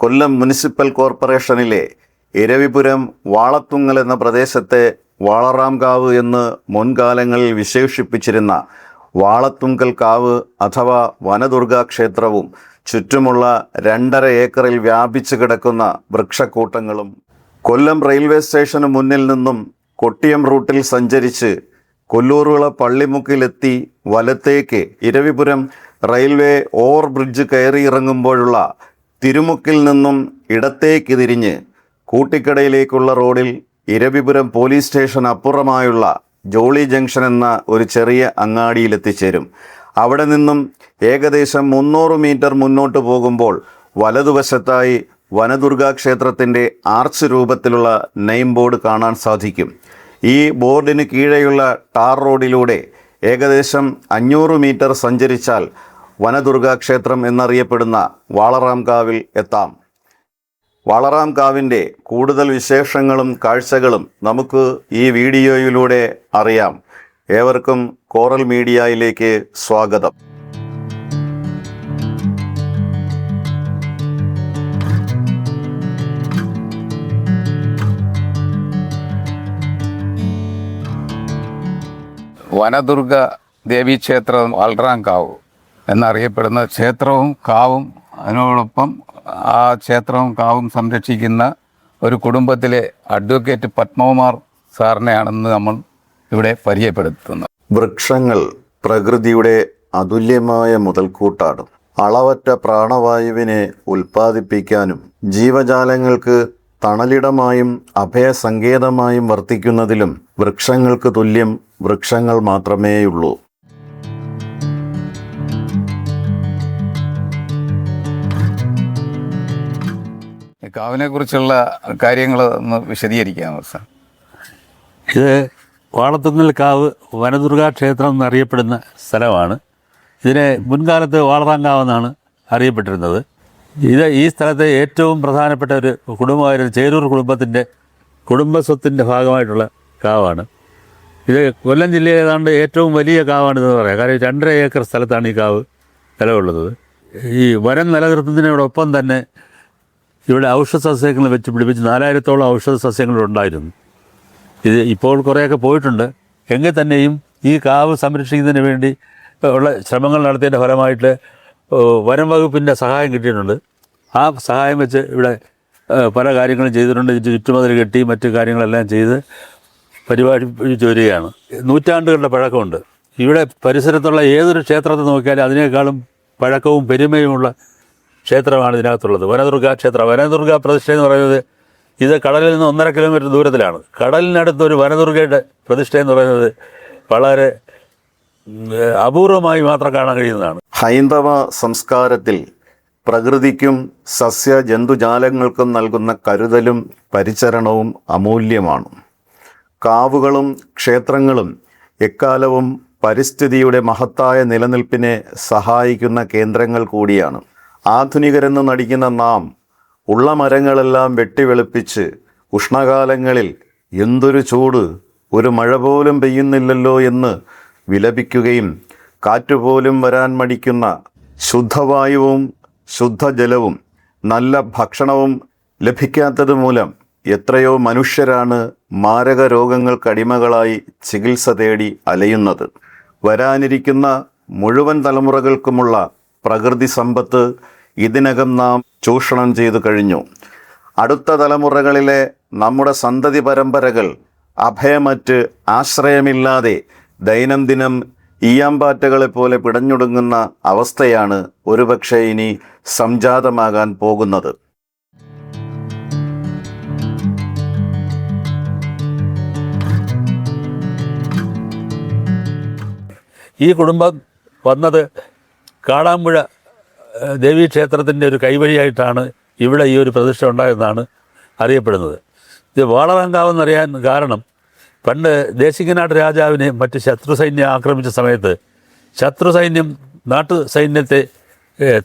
കൊല്ലം municipal കോർപ്പറേഷനിലെ ഇരവിപുരം വാളത്തുങ്ങൽ എന്ന പ്രദേശത്തെ വാളറാംകാവ് എന്ന് മുൻകാലങ്ങളിൽ വിശേഷിപ്പിച്ചിരുന്ന വാളത്തുങ്കൽ കാവ് അഥവാ വനദുർഗാ ക്ഷേത്രവും ചുറ്റുമുള്ള 2.5 ഏക്കറിൽ വ്യാപിച്ചു കിടക്കുന്ന വൃക്ഷക്കൂട്ടങ്ങളും കൊല്ലം റെയിൽവേ സ്റ്റേഷന് മുന്നിൽ നിന്നും കൊട്ടിയം റൂട്ടിൽ സഞ്ചരിച്ച് കൊല്ലൂറുവിള പള്ളിമുക്കിലെത്തി വലത്തേക്ക് ഇരവിപുരം റെയിൽവേ ഓവർ ബ്രിഡ്ജ് കയറി ഇറങ്ങുമ്പോഴുള്ള തിരുമുക്കിൽ നിന്നും ഇടത്തേക്ക് തിരിഞ്ഞ് കൂട്ടിക്കടയിലേക്കുള്ള റോഡിൽ ഇരവിപുരം പോലീസ് സ്റ്റേഷൻ അപ്പുറമായുള്ള ജോളി ജംഗ്ഷൻ എന്ന ഒരു ചെറിയ അങ്ങാടിയിലെത്തിച്ചേരും. അവിടെ നിന്നും ഏകദേശം 300 മീറ്റർ മുന്നോട്ട് പോകുമ്പോൾ വലതുവശത്തായി വനദുർഗാ ക്ഷേത്രത്തിൻ്റെ ആർച്ച് രൂപത്തിലുള്ള നെയിം ബോർഡ് കാണാൻ സാധിക്കും. ഈ ബോർഡിന് കീഴെയുള്ള ടാർ റോഡിലൂടെ ഏകദേശം 500 മീറ്റർ സഞ്ചരിച്ചാൽ വനദുർഗാ ക്ഷേത്രം എന്നറിയപ്പെടുന്ന വാളറാംകാവിൽ എത്താം. വാളറാംകാവിൻ്റെ കൂടുതൽ വിശേഷങ്ങളും കാഴ്ചകളും നമുക്ക് ഈ വീഡിയോയിലൂടെ അറിയാം. ഏവർക്കും കോറൽ മീഡിയയിലേക്ക് സ്വാഗതം. വനദുർഗ ദേവീക്ഷേത്രം വാളറാംകാവ് എന്നറിയപ്പെടുന്ന ക്ഷേത്രവും കാവും അതിനോടൊപ്പം ആ ക്ഷേത്രവും കാവും സംരക്ഷിക്കുന്ന ഒരു കുടുംബത്തിലെ അഡ്വക്കേറ്റ് പത്മകുമാർ സാറിനെയാണെന്ന് നമ്മൾ ഇവിടെ പരിചയപ്പെടുത്തുന്നത്. വൃക്ഷങ്ങൾ പ്രകൃതിയുടെ അതുല്യമായ മുതൽക്കൂട്ടാണ്. അളവറ്റ പ്രാണവായുവിനെ ഉൽപ്പാദിപ്പിക്കാനും ജീവജാലങ്ങൾക്ക് തണലിടമായും അഭയസങ്കേതമായും വർത്തിക്കുന്നതിലും വൃക്ഷങ്ങൾക്ക് തുല്യം വൃക്ഷങ്ങൾ മാത്രമേയുള്ളൂ. കാവിനെ കുറിച്ചുള്ള കാര്യങ്ങൾ ഒന്ന് വിശദീകരിക്കാമോ സാർ? ഇത് വാളത്തുങ്ങൽ കാവ് വനദുർഗാ ക്ഷേത്രം എന്നറിയപ്പെടുന്ന സ്ഥലമാണ്. ഇതിനെ മുൻകാലത്ത് വാളറാംകാവ് എന്നാണ് അറിയപ്പെട്ടിരുന്നത്. ഈ സ്ഥലത്തെ ഏറ്റവും പ്രധാനപ്പെട്ട ഒരു കുടുംബമായിരുന്നു ചേരൂർ കുടുംബത്തിൻ്റെ കുടുംബസ്വത്തിൻ്റെ ഭാഗമായിട്ടുള്ള കാവാണ്. ഇത് കൊല്ലം ജില്ലയിൽ ഏതാണ്ട് ഏറ്റവും വലിയ കാവാണിതെന്ന് പറയാം. കാരണം 2.5 ഏക്കർ സ്ഥലത്താണ് ഈ കാവ് നിലകൊള്ളുന്നത്. ഈ വനം നിലനിർത്തുന്നതിനോടൊപ്പം തന്നെ ഇവിടെ ഔഷധ സസ്യങ്ങൾ വെച്ച് പിടിപ്പിച്ച് 4000-ഓളം ഔഷധ സസ്യങ്ങളുണ്ടായിരുന്നു. ഇത് ഇപ്പോൾ കുറേയൊക്കെ പോയിട്ടുണ്ട്. എങ്കിൽ തന്നെയും ഈ കാവ് സംരക്ഷിക്കുന്നതിന് വേണ്ടി ഉള്ള ശ്രമങ്ങൾ നടത്തിയതിൻ്റെ ഫലമായിട്ട് വനം വകുപ്പിൻ്റെ സഹായം കിട്ടിയിട്ടുണ്ട്. ആ സഹായം വെച്ച് ഇവിടെ പല കാര്യങ്ങളും ചെയ്തിട്ടുണ്ട്. ചുറ്റുമതിൽ കെട്ടി മറ്റു കാര്യങ്ങളെല്ലാം ചെയ്ത് പരിപാലിച്ചു വരികയാണ്. നൂറ്റാണ്ടുകളുടെ പഴക്കമുണ്ട്. ഇവിടെ പരിസരത്തുള്ള ഏതൊരു ക്ഷേത്രത്തെ നോക്കിയാലും അതിനേക്കാളും പഴക്കവും പെരുമയുമുള്ള ക്ഷേത്രമാണ് ഇതിനകത്തുള്ളത്. വനദുർഗാ ക്ഷേത്രം. വനദുർഗാ പ്രതിഷ്ഠ എന്ന് പറയുന്നത് ഇത് കടലിൽ നിന്ന് 1.5 കിലോമീറ്റർ ദൂരത്തിലാണ്. കടലിനടുത്ത് ഒരു വനദുർഗയുടെ പ്രതിഷ്ഠ എന്ന് പറയുന്നത് വളരെ അപൂർവമായി മാത്രം കാണാൻ കഴിയുന്നതാണ്. ഹൈന്ദവ സംസ്കാരത്തിൽ പ്രകൃതിക്കും സസ്യ ജന്തുജാലങ്ങൾക്കും നൽകുന്ന കരുതലും പരിചരണവും അമൂല്യമാണ്. കാവുകളും ക്ഷേത്രങ്ങളും എക്കാലവും പരിസ്ഥിതിയുടെ മഹത്തായ നിലനിൽപ്പിനെ സഹായിക്കുന്ന കേന്ദ്രങ്ങൾ കൂടിയാണ്. ആധുനികരെന്ന് നടിക്കുന്ന നാം ഉള്ള മരങ്ങളെല്ലാം വെട്ടിവെളുപ്പിച്ച് ഉഷ്ണകാലങ്ങളിൽ എന്തൊരു ചൂട്, ഒരു മഴ പോലും പെയ്യുന്നില്ലല്ലോ എന്ന് വിലപിക്കുകയും കാറ്റുപോലും വരാൻ മടിക്കുന്ന ശുദ്ധവായുവും ശുദ്ധജലവും നല്ല ഭക്ഷണവും ലഭിക്കാത്തത് മൂലം എത്രയോ മനുഷ്യരാണ് മാരക രോഗങ്ങൾക്കടിമകളായി ചികിത്സ തേടി അലയുന്നത്. വരാനിരിക്കുന്ന മുഴുവൻ തലമുറകൾക്കുമുള്ള പ്രകൃതി സമ്പത്ത് ഇതിനകം നാം ചൂഷണം ചെയ്തു കഴിഞ്ഞു. അടുത്ത തലമുറകളിലെ നമ്മുടെ സന്തതി പരമ്പരകൾ അഭയമറ്റ് ആശ്രയമില്ലാതെ ദൈനംദിനം ഈയാമ്പാറ്റകളെപ്പോലെ പിടഞ്ഞൊടുങ്ങുന്ന അവസ്ഥയാണ് ഒരുപക്ഷെ ഇനി സംജാതമാകാൻ പോകുന്നത്. ഈ കുടുംബം വന്നത് കാടാമ്പുഴ ദേവീക്ഷേത്രത്തിൻ്റെ ഒരു കൈവഴിയായിട്ടാണ് ഇവിടെ ഈ ഒരു പ്രതിഷ്ഠ ഉണ്ടായതെന്നാണ് അറിയപ്പെടുന്നത്. ഇത് വാളറാംകാവെന്നറിയാൻ കാരണം പണ്ട് ദേശിങ്ങനാട്ട് രാജാവിനെ മറ്റ് ശത്രുസൈന്യം ആക്രമിച്ച സമയത്ത് ശത്രുസൈന്യം നാട്ടുസൈന്യത്തെ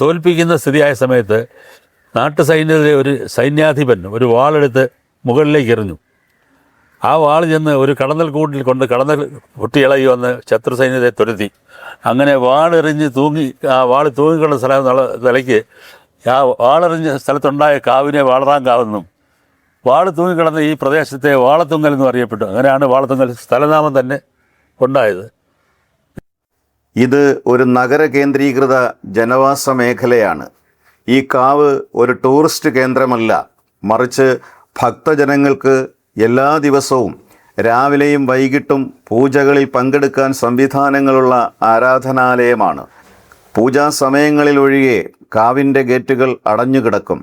തോൽപ്പിക്കുന്ന സ്ഥിതിയായ സമയത്ത് നാട്ടുസൈന്യത്തിലെ ഒരു സൈന്യാധിപൻ ഒരു വാളെടുത്ത് മുകളിലേക്ക് എറിഞ്ഞു. ആ വാൾ ചെന്ന് ഒരു കടന്നൽ കൂട്ടിൽ കൊണ്ട് കടന്നൽ പൊട്ടിയിളകി വന്ന് ശത്രു സൈന്യത്തെ തുരത്തി. അങ്ങനെ വാളെറിഞ്ഞ് ആ വാൾ തൂങ്ങിക്കൊണ്ട നിലയ്ക്ക് ആ വാളെറിഞ്ഞ സ്ഥലത്തുണ്ടായ കാവിനെ വാളറാങ്കാവെന്നും വാള് തൂങ്ങിക്കിടന്ന ഈ പ്രദേശത്തെ വാളത്തുങ്കൽ എന്നും അറിയപ്പെട്ടു. അങ്ങനെയാണ് വാളത്തുങ്കൽ സ്ഥലനാമം തന്നെ ഉണ്ടായത്. ഇത് ഒരു നഗര കേന്ദ്രീകൃത ജനവാസ മേഖലയാണ്. ഈ കാവ് ഒരു ടൂറിസ്റ്റ് കേന്ദ്രമല്ല, മറിച്ച് ഭക്തജനങ്ങൾക്ക് എല്ലാ ദിവസവും രാവിലെയും വൈകിട്ടും പൂജകളിൽ പങ്കെടുക്കാൻ സംവിധാനങ്ങളുള്ള ആരാധനാലയമാണ്. പൂജാ സമയങ്ങളിലൊഴികെ കാവിൻ്റെ ഗേറ്റുകൾ അടഞ്ഞുകിടക്കും.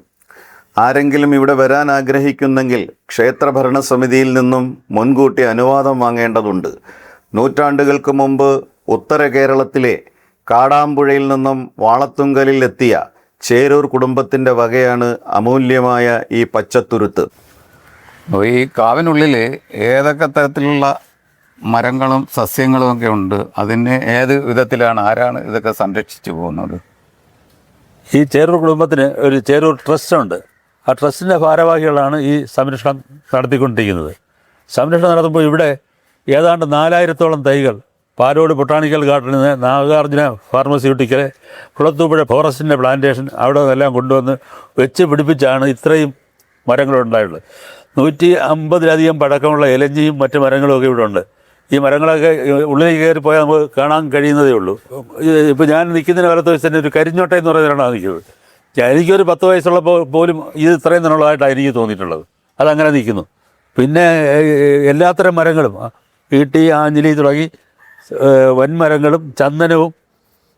ആരെങ്കിലും ഇവിടെ വരാൻ ആഗ്രഹിക്കുന്നെങ്കിൽ ക്ഷേത്ര ഭരണസമിതിയിൽ നിന്നും മുൻകൂട്ടി അനുവാദം വാങ്ങേണ്ടതുണ്ട്. നൂറ്റാണ്ടുകൾക്ക് മുമ്പ് ഉത്തര കേരളത്തിലെ കാടാമ്പുഴയിൽ നിന്നും വാളത്തുങ്കലിൽ എത്തിയ ചേരൂർ കുടുംബത്തിൻ്റെ വകയാണ് അമൂല്യമായ ഈ പച്ചത്തുരുത്ത്. അപ്പോൾ ഈ കാവിനുള്ളിൽ ഏതൊക്കെ തരത്തിലുള്ള മരങ്ങളും സസ്യങ്ങളും ഒക്കെ ഉണ്ട്? അതിനെ ഏത് വിധത്തിലാണ്, ആരാണ് ഇതൊക്കെ സംരക്ഷിച്ചു പോകുന്നത്? ഈ ചേരൂർ കുടുംബത്തിന് ഒരു ചേരൂർ ട്രസ്റ്റ് ഉണ്ട്. ആ ട്രസ്റ്റിൻ്റെ ഭാരവാഹികളാണ് ഈ സംരക്ഷണം നടത്തിക്കൊണ്ടിരിക്കുന്നത്. സംരക്ഷണം നടത്തുമ്പോൾ ഇവിടെ ഏതാണ്ട് 4000-ഓളം തൈകൾ പാലോട് ബൊട്ടാണിക്കൽ ഗാർഡനിൽ നിന്ന് നാഗാർജുന ഫാർമസ്യൂട്ടിക്കൽ കുളത്തൂപ്പുഴ ഫോറസ്റ്റിൻ്റെ പ്ലാന്റേഷൻ അവിടെ നിന്നെല്ലാം കൊണ്ടുവന്ന് വെച്ച് പിടിപ്പിച്ചാണ് ഇത്രയും മരങ്ങളുണ്ടായുള്ളത്. 150-ലധികം പഴക്കമുള്ള ഇലഞ്ഞിയും മറ്റ് മരങ്ങളുമൊക്കെ ഇവിടെ ഉണ്ട്. ഈ മരങ്ങളൊക്കെ ഉള്ളിലേക്ക് കയറി പോയാൽ നമുക്ക് കാണാൻ കഴിയുന്നതേ ഉള്ളൂ. ഇപ്പോൾ ഞാൻ നിൽക്കുന്നതിന് വലത്ത് വെച്ച് തന്നെ ഒരു കരിഞ്ഞോട്ട എന്ന് പറയുന്നതാണ് നിൽക്കുന്നത്. എനിക്കൊരു 10 വയസ്സുള്ളപ്പോൾ പോലും ഇത് ഇത്രയും നിന്നുള്ളതായിട്ടാണ് എനിക്ക് തോന്നിയിട്ടുള്ളത്. അതങ്ങനെ നിൽക്കുന്നു. പിന്നെ എല്ലാത്തരം മരങ്ങളും ഈട്ടി, ആഞ്ഞിലി തുടങ്ങി വൻമരങ്ങളും ചന്ദനവും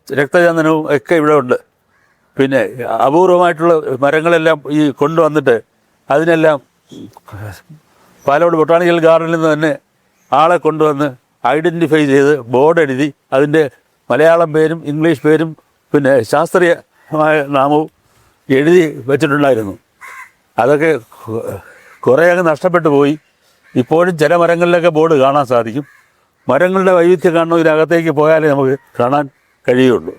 രക്തചന്ദനവും ഒക്കെ ഇവിടെ ഉണ്ട്. പിന്നെ അപൂർവമായിട്ടുള്ള മരങ്ങളെല്ലാം ഈ കൊണ്ടുവന്നിട്ട് അതിനെല്ലാം പാലോട് ബൊട്ടാണിക്കൽ ഗാർഡനിൽ നിന്ന് തന്നെ ആളെ കൊണ്ടുവന്ന് ഐഡൻറ്റിഫൈ ചെയ്ത് ബോർഡ് എഴുതി അതിൻ്റെ മലയാളം പേരും ഇംഗ്ലീഷ് പേരും പിന്നെ ശാസ്ത്രീയമായ നാമവും എഴുതി വെച്ചിട്ടുണ്ടായിരുന്നു. അതൊക്കെ കുറേ അങ്ങ് നഷ്ടപ്പെട്ടു പോയി. ഇപ്പോഴും ചില മരങ്ങളിലൊക്കെ ബോർഡ് കാണാൻ സാധിക്കും. മരങ്ങളുടെ വൈവിധ്യം കാണണം, ഇതിനകത്തേക്ക് പോയാലേ നമുക്ക് കാണാൻ കഴിയുള്ളൂ.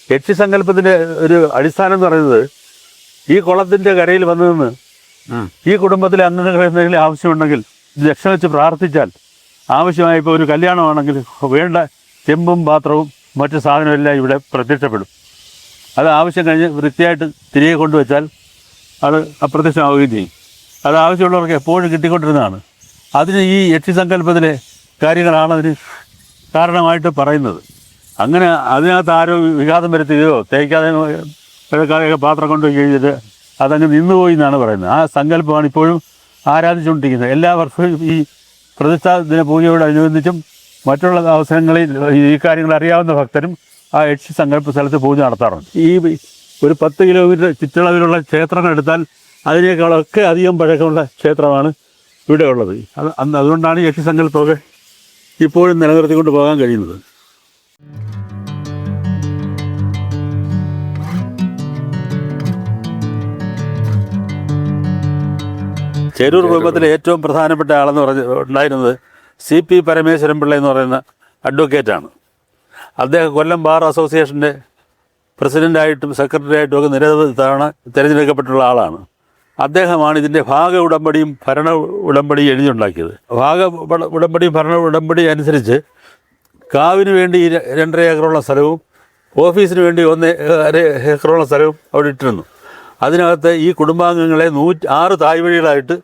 യക്ഷിസങ്കല്പത്തിൻ്റെ ഒരു അടിസ്ഥാനം എന്ന് പറയുന്നത് ഈ കുളത്തിൻ്റെ കരയിൽ വന്നു നിന്ന് ഈ കുടുംബത്തിലെ അംഗങ്ങൾ എന്തെങ്കിലും ആവശ്യമുണ്ടെങ്കിൽ ഇത് ലക്ഷ്യം വെച്ച് പ്രാർത്ഥിച്ചാൽ ആവശ്യമായ ഇപ്പോൾ ഒരു കല്യാണമാണെങ്കിൽ വേണ്ട ചെമ്പും പാത്രവും മറ്റു സാധനവും എല്ലാം ഇവിടെ പ്രത്യക്ഷപ്പെടും. അത് ആവശ്യം കഴിഞ്ഞ് വൃത്തിയായിട്ട് തിരികെ കൊണ്ടുവച്ചാൽ അത് അപ്രത്യക്ഷമാവുകയും ചെയ്യും. അത് ആവശ്യമുള്ളവർക്ക് എപ്പോഴും കിട്ടിക്കൊണ്ടിരുന്നതാണ്. അതിന് ഈ യക്ഷിസങ്കല്പത്തിലെ കാര്യങ്ങളാണ് അതിന് കാരണമായിട്ട് പറയുന്നത്. അങ്ങനെ അതിനകത്ത് ആരോ വിഘാതം വരുത്തുകയോ തേക്കാതെ പാത്രം കൊണ്ടുപോയി കഴിഞ്ഞിട്ട് അതങ്ങ് നിന്നുപോയി എന്നാണ് പറയുന്നത്. ആ സങ്കല്പമാണ് ഇപ്പോഴും ആരാധിച്ചുകൊണ്ടിരിക്കുന്നത്. എല്ലാ വർഷവും ഈ പ്രതിഷ്ഠാ ദിന പൂജയോടനുബന്ധിച്ചും മറ്റുള്ള അവസരങ്ങളിൽ ഈ കാര്യങ്ങൾ അറിയാവുന്ന ഭക്തരും ആ യക്ഷി സങ്കല്പ സ്ഥലത്ത് പൂജ നടത്താറുണ്ട്. ഈ ഒരു 10 കിലോമീറ്റർ ചുറ്റളവിലുള്ള ക്ഷേത്രങ്ങൾ എടുത്താൽ അതിനേക്കാളൊക്കെ അധികം പഴക്കമുള്ള ക്ഷേത്രമാണ് ഇവിടെ ഉള്ളത്. അതുകൊണ്ടാണ് യക്ഷി സങ്കല്പമൊക്കെ ഇപ്പോഴും നിലനിർത്തിക്കൊണ്ട് പോകാൻ കഴിയുന്നത്. ചേരൂർ കുടുംബത്തിലെ ഏറ്റവും പ്രധാനപ്പെട്ട ആളെന്ന് ഉണ്ടായിരുന്നത് CP പരമേശ്വരൻ പിള്ള എന്ന് പറയുന്ന അഡ്വക്കേറ്റാണ്. അദ്ദേഹം കൊല്ലം ബാർ അസോസിയേഷൻ്റെ പ്രസിഡൻ്റായിട്ടും സെക്രട്ടറിയായിട്ടും ഒക്കെ നിരവധി തവണ തിരഞ്ഞെടുക്കപ്പെട്ടുള്ള ആളാണ്. അദ്ദേഹമാണ് ഇതിൻ്റെ ഭാഗ ഉടമ്പടിയും ഭരണ ഉടമ്പടിയും എഴുതിയുണ്ടാക്കിയത്. ഭാഗ ഉടമ്പടിയും ഭരണ ഉടമ്പടി അനുസരിച്ച് കാവിന് വേണ്ടി 2.5 ഏക്കറുള്ള സ്ഥലവും ഓഫീസിന് വേണ്ടി 1.5 ഏക്കറുള്ള സ്ഥലവും അവിടെ ഇട്ടിരുന്നു. അതിനകത്ത് ഈ കുടുംബാംഗങ്ങളെ 6 തായ്വഴികളായിട്ട്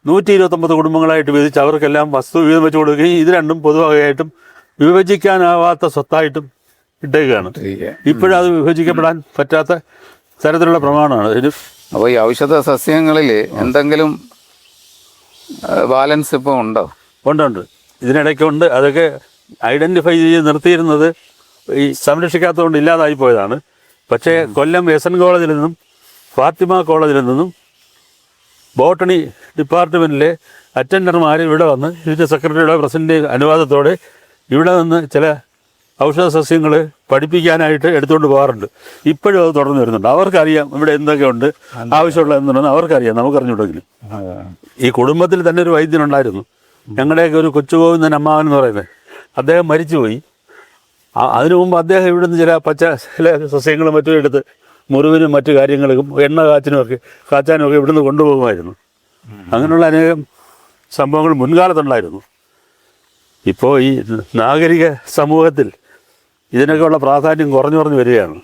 129 കുടുംബങ്ങളായിട്ട് വിഭജിച്ച് അവർക്കെല്ലാം വസ്തു വീതം വെച്ച് കൊടുക്കുകയും ഇത് രണ്ടും പൊതുവകയായിട്ടും വിഭജിക്കാനാവാത്ത സ്വത്തായിട്ടും ഇട്ടേക്കുകയാണ്. ഇപ്പോഴും അത് വിഭജിക്കപ്പെടാൻ പറ്റാത്ത തരത്തിലുള്ള പ്രമാണമാണ് ഇതിന്. അപ്പോൾ ഈ ഔഷധ സസ്യങ്ങളിൽ എന്തെങ്കിലും ബാലൻസ് ഇപ്പോൾ ഉണ്ടോ? ഉണ്ട്. ഇതിനിടയ്ക്കുണ്ട്. അതൊക്കെ ഐഡൻറ്റിഫൈ ചെയ്ത് നിർത്തിയിരുന്നത് ഈ സംരക്ഷിക്കാത്തതുകൊണ്ട് ഇല്ലാതായി പോയതാണ്. പക്ഷേ കൊല്ലം SN കോളേജിൽ നിന്നും ഫാത്തിമ കോളേജിൽ നിന്നും ബോട്ടണി ഡിപ്പാർട്ട്മെൻറ്റിലെ അറ്റൻഡർമാർ ഇവിടെ വന്ന് ഇതിൻ്റെ സെക്രട്ടറിയുടെ പ്രസിഡൻ്റ് അനുവാദത്തോടെ ഇവിടെ നിന്ന് ചില ഔഷധ സസ്യങ്ങൾ പഠിപ്പിക്കാനായിട്ട് എടുത്തുകൊണ്ട് പോകാറുണ്ട്. ഇപ്പോഴും അത് തുടർന്ന് വരുന്നുണ്ട്. അവർക്കറിയാം ഇവിടെ എന്തൊക്കെയുണ്ട്, ആവശ്യമുള്ള എന്തുണ്ടെന്ന് അവർക്കറിയാം, നമുക്കറിഞ്ഞുണ്ടെങ്കിലും. ഈ കുടുംബത്തിൽ തന്നെ ഒരു വൈദ്യനുണ്ടായിരുന്നു, ഞങ്ങളുടെയൊക്കെ ഒരു കൊച്ചുഗോവിന്ദൻ അമ്മാവൻ എന്ന് പറയുന്നത്. അദ്ദേഹം മരിച്ചുപോയി. അതിനു മുമ്പ് അദ്ദേഹം ഇവിടുന്ന് ചില പച്ച സസ്യങ്ങളും മറ്റും എടുത്ത് മുറിവിനും മറ്റു കാര്യങ്ങൾക്കും എണ്ണ കാച്ചാനും ഒക്കെ ഇവിടുന്ന് കൊണ്ടുപോകുമായിരുന്നു. അങ്ങനെയുള്ള അനേകം സംഭവങ്ങൾ മുൻകാലത്തുണ്ടായിരുന്നു. ഇപ്പോൾ ഈ നാഗരിക സമൂഹത്തിൽ ഇതിനൊക്കെയുള്ള പ്രാധാന്യം കുറഞ്ഞു വരികയാണ്.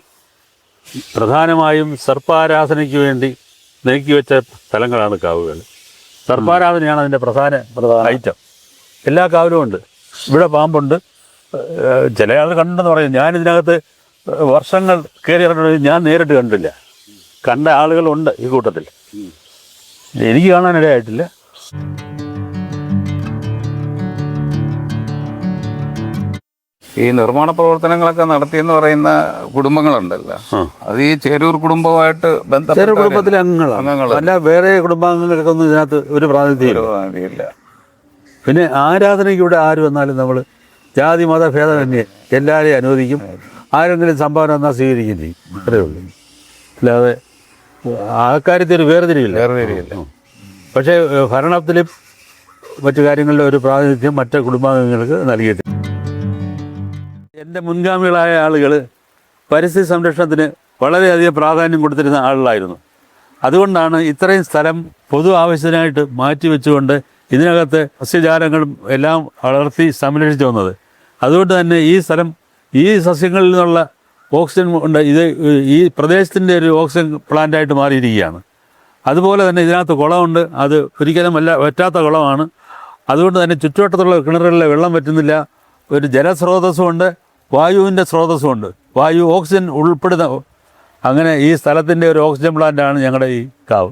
പ്രധാനമായും സർപ്പാരാധനയ്ക്ക് വേണ്ടി നീക്കിവെച്ച സ്ഥലങ്ങളാണ് കാവുകൾ. സർപ്പാരാധനയാണ് അതിൻ്റെ പ്രധാന ഐറ്റം. എല്ലാ കാവിലും ഉണ്ട്. ഇവിടെ പാമ്പുണ്ട്. ചില ആൾ കണ്ടെന്ന് പറയും. ഞാനിതിനകത്ത് വർഷങ്ങൾ കയറി ഇറങ്ങുന്നത് ഞാൻ നേരിട്ട് കണ്ടില്ല. കണ്ട ആളുകളുണ്ട് ഈ കൂട്ടത്തിൽ. എനിക്ക് കാണാനിടയായിട്ടില്ല. ഈ നിർമ്മാണ പ്രവർത്തനങ്ങളൊക്കെ നടത്തിയെന്ന് പറയുന്ന കുടുംബങ്ങളുണ്ടല്ലോ, അത് ഈ ചേരൂർ കുടുംബമായിട്ട് ചെറു കുടുംബത്തിലെ അംഗങ്ങളാണ്. അല്ല വേറെ കുടുംബാംഗങ്ങൾക്കൊന്നും ഇതിനകത്ത് ഒരു പ്രാതിനിധ്യമില്ല. പിന്നെ ആരാധനയ്ക്ക് ഇവിടെ ആര് വന്നാലും നമ്മൾ ജാതി മത ഭേദമന്യേ എല്ലാവരെയും അനുവദിക്കും. ആരെങ്കിലും സംഭാവന എന്നാൽ സ്വീകരിക്കുകയും ചെയ്യും. അത്രയേ ഉള്ളൂ. അല്ലാതെ ആ കാര്യത്തിൽ ഒരു വേർതിരിവില്ല. പക്ഷേ ഭരണത്തിലും മറ്റു കാര്യങ്ങളിലും ഒരു പ്രാതിനിധ്യം മറ്റ് കുടുംബാംഗങ്ങൾക്ക് നൽകിയിട്ടുണ്ട്. എൻ്റെ മുൻഗാമികളായ ആളുകൾ പരിസ്ഥിതി സംരക്ഷണത്തിന് വളരെയധികം പ്രാധാന്യം കൊടുത്തിരുന്ന ആളുകളായിരുന്നു. അതുകൊണ്ടാണ് ഇത്രയും സ്ഥലം പൊതു ആവശ്യത്തിനായിട്ട് മാറ്റിവെച്ചുകൊണ്ട് ഇതിനകത്ത് സസ്യജാലങ്ങളും എല്ലാം വളർത്തി സംരക്ഷിച്ചു വന്നത്. അതുകൊണ്ട് തന്നെ ഈ സ്ഥലം ഈ സസ്യങ്ങളിൽ നിന്നുള്ള ഓക്സിജൻ ഉണ്ട്. ഇത് ഈ പ്രദേശത്തിൻ്റെ ഒരു ഓക്സിജൻ പ്ലാന്റായിട്ട് മാറിയിരിക്കുകയാണ്. അതുപോലെ തന്നെ ഇതിനകത്ത് കുളമുണ്ട്. അത് ഒരിക്കലും വറ്റാത്ത കുളമാണ്. അതുകൊണ്ട് തന്നെ ചുറ്റുവട്ടത്തുള്ള കിണറുകളിലെ വെള്ളം വറ്റുന്നില്ല. ഒരു ജലസ്രോതസ്സുമുണ്ട്, വായുവിൻ്റെ സ്രോതസ്സുമുണ്ട്. വായു ഓക്സിജൻ ഉൾപ്പെടുന്ന അങ്ങനെ ഈ സ്ഥലത്തിൻ്റെ ഒരു ഓക്സിജൻ പ്ലാന്റാണ് ഞങ്ങളുടെ ഈ കാവ്.